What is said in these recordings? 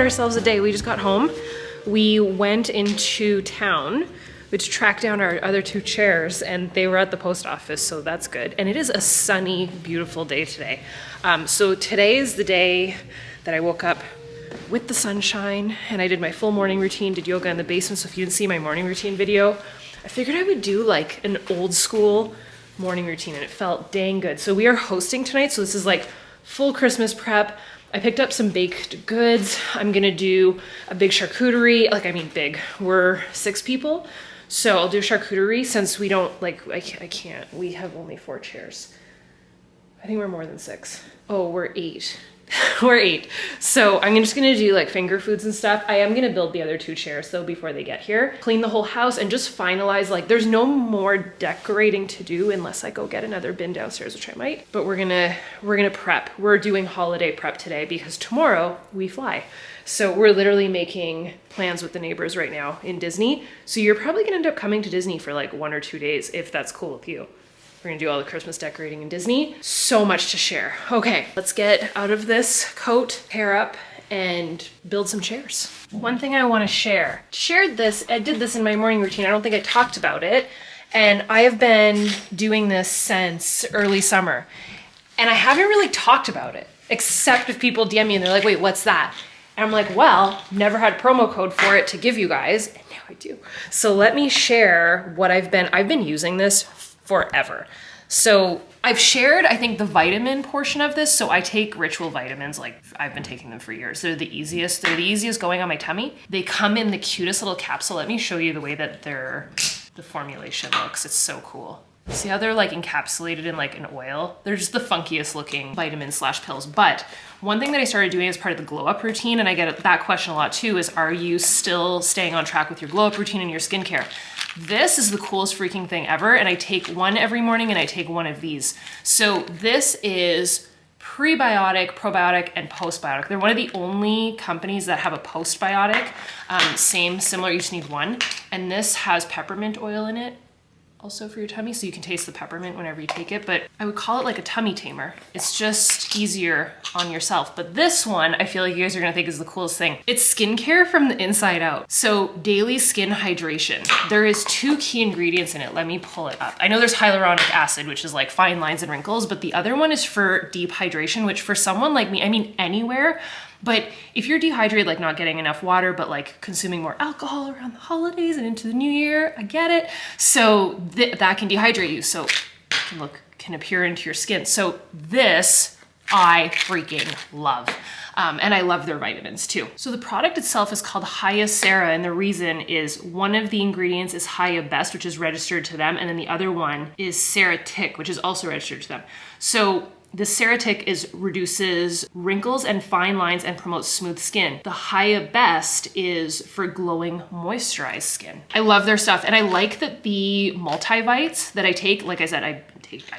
ourselves a day. We just got home. We went into town, which tracked down our other 2 chairs, and they were at the post office, so that's good. And it is a sunny, beautiful day today. So today is the day that I woke up with the sunshine, and I did my full morning routine, did yoga in the basement. So if you didn't see my morning routine video, I figured I would do like an old school morning routine, and it felt dang good. So we are hosting tonight, so this is like full Christmas prep. I picked up some baked goods. I'm gonna do a big charcuterie, big. We're 6 people, so I'll do charcuterie since we don't, I can't. We have only 4 chairs. I think we're more than 6. Oh, we're 8. We're 8. So I'm just gonna do like finger foods and stuff. I am gonna build the other 2 chairs though before they get here. Clean the whole house and just finalize, there's no more decorating to do unless I go get another bin downstairs, which I might. But we're gonna prep. We're doing holiday prep today because tomorrow we fly. So we're literally making plans with the neighbors right now in Disney. So you're probably gonna end up coming to Disney for like 1 or 2 days if that's cool with you. We're gonna do all the Christmas decorating in Disney. So much to share. Okay, let's get out of this coat, hair up, and build some chairs. One thing I wanna share. I did this in my morning routine. I don't think I talked about it. And I have been doing this since early summer. And I haven't really talked about it, except if people DM me and they're like, wait, what's that? And I'm like, well, never had a promo code for it to give you guys, and now I do. So let me share what I've been using this forever. So I've shared, I think, the vitamin portion of this. So I take Ritual vitamins, I've been taking them for years. They're the easiest going on my tummy. They come in the cutest little capsule. Let me show you the way that the formulation looks. It's so cool. See how they're encapsulated in an oil? They're just the funkiest looking vitamins/pills. But one thing that I started doing as part of the Glowup routine, and I get that question a lot too, is are you still staying on track with your Glowup routine and your skincare? This is the coolest freaking thing ever, and I take one every morning and I take one of these. So this is prebiotic, probiotic, and postbiotic. They're one of the only companies that have a postbiotic. Similar, you just need one. And this has peppermint oil in it, also for your tummy, so you can taste the peppermint whenever you take it, but I would call it like a tummy tamer. It's just easier on yourself. But this one, I feel like you guys are gonna think is the coolest thing. It's skincare from the inside out. So daily skin hydration. There is 2 key ingredients in it. Let me pull it up. I know there's hyaluronic acid, which is like fine lines and wrinkles, but the other one is for deep hydration, which for someone like me, I mean anywhere, but if you're dehydrated, like not getting enough water, but like consuming more alcohol around the holidays and into the new year, I get it. So that can dehydrate you. So it can appear into your skin. So this I freaking love. And I love their vitamins too. So the product itself is called Hyacera, and the reason is one of the ingredients is Hyabest, which is registered to them, and then the other one is Ceratic, which is also registered to them. So the Ceratic reduces wrinkles and fine lines and promotes smooth skin. The Hyabest is for glowing, moisturized skin. I love their stuff, and I like that the multivites that I take, like I said, I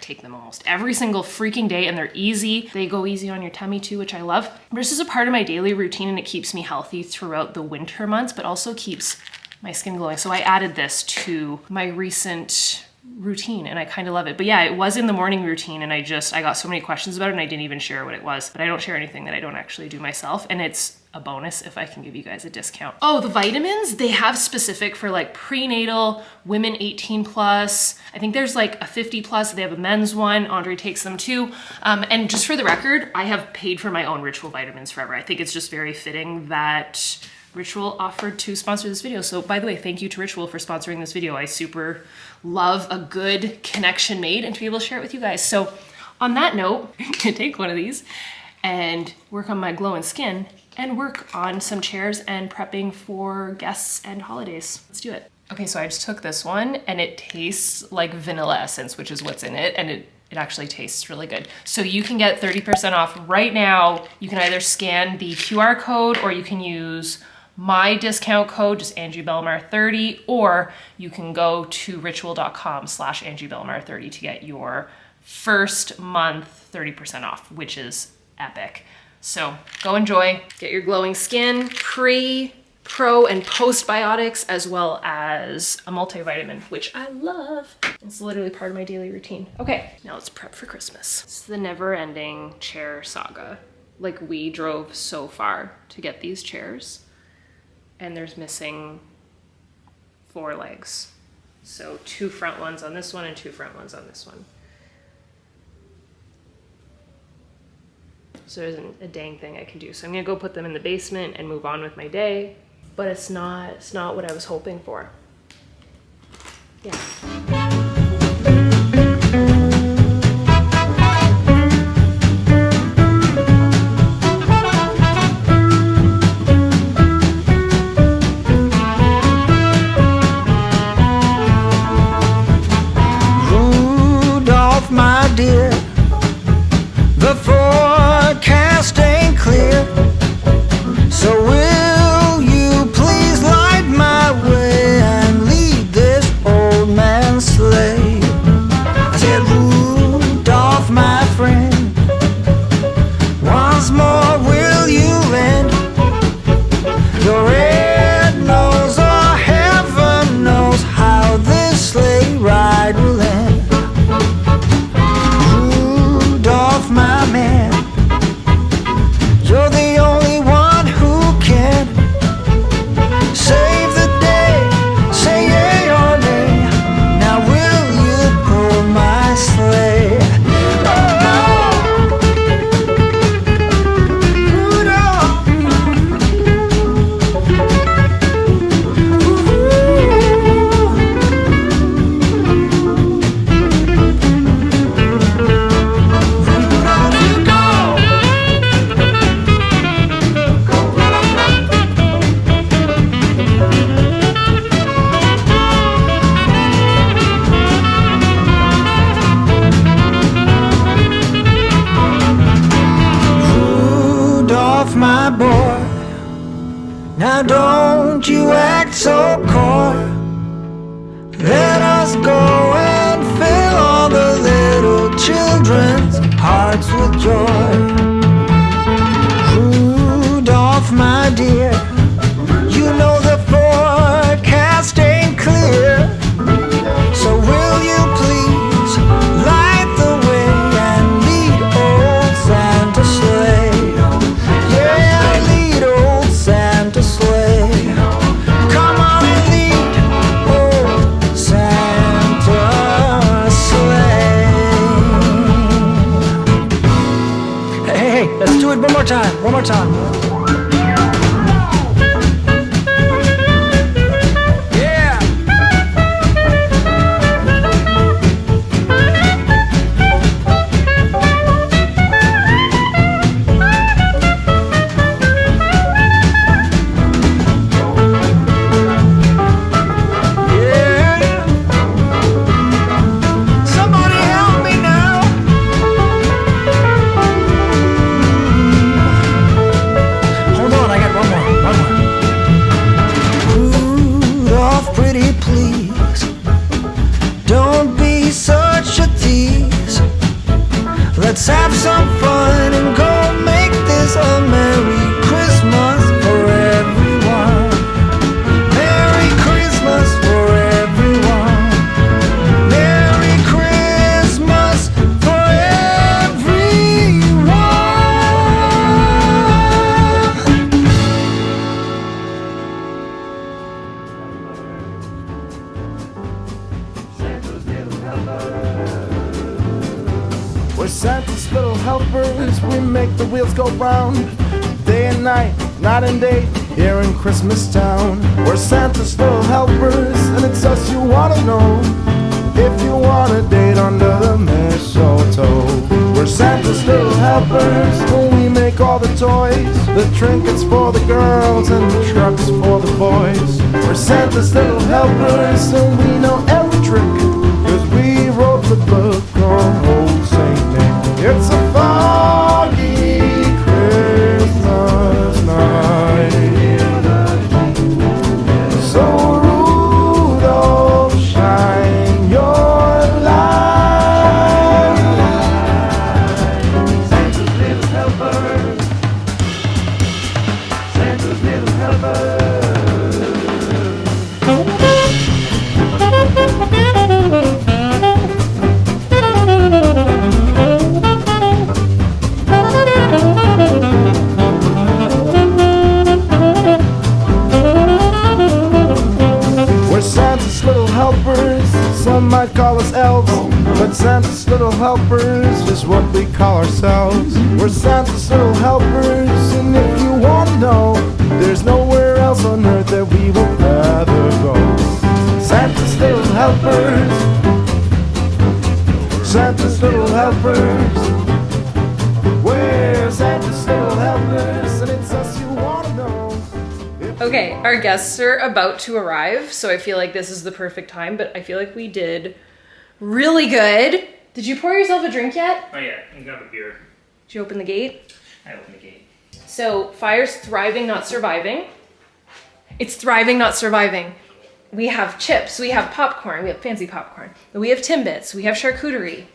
take them almost every single freaking day, and they're easy. They go easy on your tummy too, which I love. This is a part of my daily routine, and it keeps me healthy throughout the winter months, but also keeps my skin glowing. So I added this to my recent routine, and I kind of love it. But yeah, it was in the morning routine, and I got so many questions about it, and I didn't even share what it was. But I don't share anything that I don't actually do myself, and it's a bonus if I can give you guys a discount. Oh, the vitamins, they have specific for like prenatal, women 18 plus. I think there's like a 50 plus. They have a men's one. Andre takes them too. And just for the record, I have paid for my own Ritual vitamins forever. I think it's just very fitting that Ritual offered to sponsor this video. So by the way, thank you to Ritual for sponsoring this video. I super love a good connection made and to be able to share it with you guys. So on that note, I'm gonna take one of these and work on my glowing skin and work on some chairs and prepping for guests and holidays. Let's do it. Okay, so I just took this one, and it tastes like vanilla essence, which is what's in it, and it actually tastes really good. So you can get 30% off right now. You can either scan the QR code, or you can use my discount code, just Angie Bellemare 30, or you can go to ritual.com/Angie Bellemare 30 to get your first month 30% off, which is epic. So go enjoy, get your glowing skin, pre, pro, and postbiotics, as well as a multivitamin, which I love. It's literally part of my daily routine. Okay, now let's prep for Christmas. It's the never-ending chair saga. Like, we drove so far to get these chairs, and there's missing 4 legs. So 2 front ones on this one and 2 front ones on this one. So there isn't a dang thing I can do. So I'm gonna go put them in the basement and move on with my day. But it's not what I was hoping for. Yeah. My dear, the forecast ain't clear, so will you please light my way and lead this old man's sleigh? I said, Rudolph, my friend, once more will you lend your red nose, or heaven knows how this sleigh ride will end. My man, you're the only one who can save the day. Say yea or nay. Now will you pull my sleigh? My boy, now don't you act so coy. Let us go and fill all the little children's hearts with joy. Rudolph, my dear, you know the forecast ain't clear, so will you please light the way and lead old Santa sleigh? Santa sleigh, come on and lead old Santa sleigh. Hey, let's do it one more time, one more time. Let's have some fun and go make this a Merry Christmas for everyone. Merry Christmas for everyone. Merry Christmas for everyone. We're Santa's little helpers, we make the wheels go round. Day and night, night and day, here in Christmas Town. We're Santa's little helpers, and it's us you wanna know. If you want a date under the mistletoe. We're Santa's little helpers, when we make all the toys, the trinkets for the girls and the trucks for the boys. We're Santa's little helpers, and we know every trick, 'cause we wrote the book on old Saint Nick. It's a foggy Christmas night, so Rudolph, shine your light. Santa's little helpers, Santa's little helpers. Some might call us elves, but Santa's little helpers is what we call ourselves. We're Santa's little helpers, and if you want to know, there's nowhere else on earth that we would rather go. Santa's little helpers, Santa's little helpers. We're Santa's little helpers, and it's us you want to know. Okay, our guests are about to arrive, so I feel like this is the perfect time, but I feel like we did really good. Did you pour yourself a drink yet? Oh yeah, you got a beer. Did you open the gate? I opened the gate. So, fire's thriving, not surviving. It's thriving, not surviving. We have chips, we have popcorn, we have fancy popcorn. We have Timbits, we have charcuterie.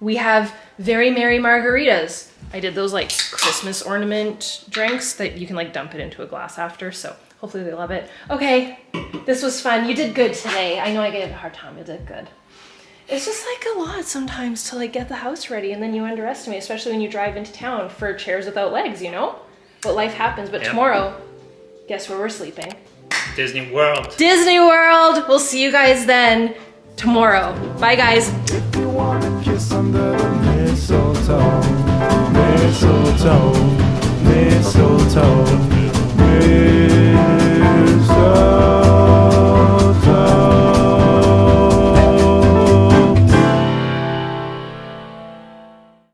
We have very merry margaritas. I did those like Christmas ornament drinks that you can like dump it into a glass after, so hopefully they love it. Okay, this was fun. You did good today. I know I gave it a hard time, you did good. It's just like a lot sometimes to like get the house ready and then you underestimate, especially when you drive into town for chairs without legs, you know? But life happens, but Yep. tomorrow, guess where we're sleeping? Disney World. Disney World! We'll see you guys then tomorrow. Bye guys. If you want to kiss under the mistletoe, mistletoe, mistletoe, mistletoe.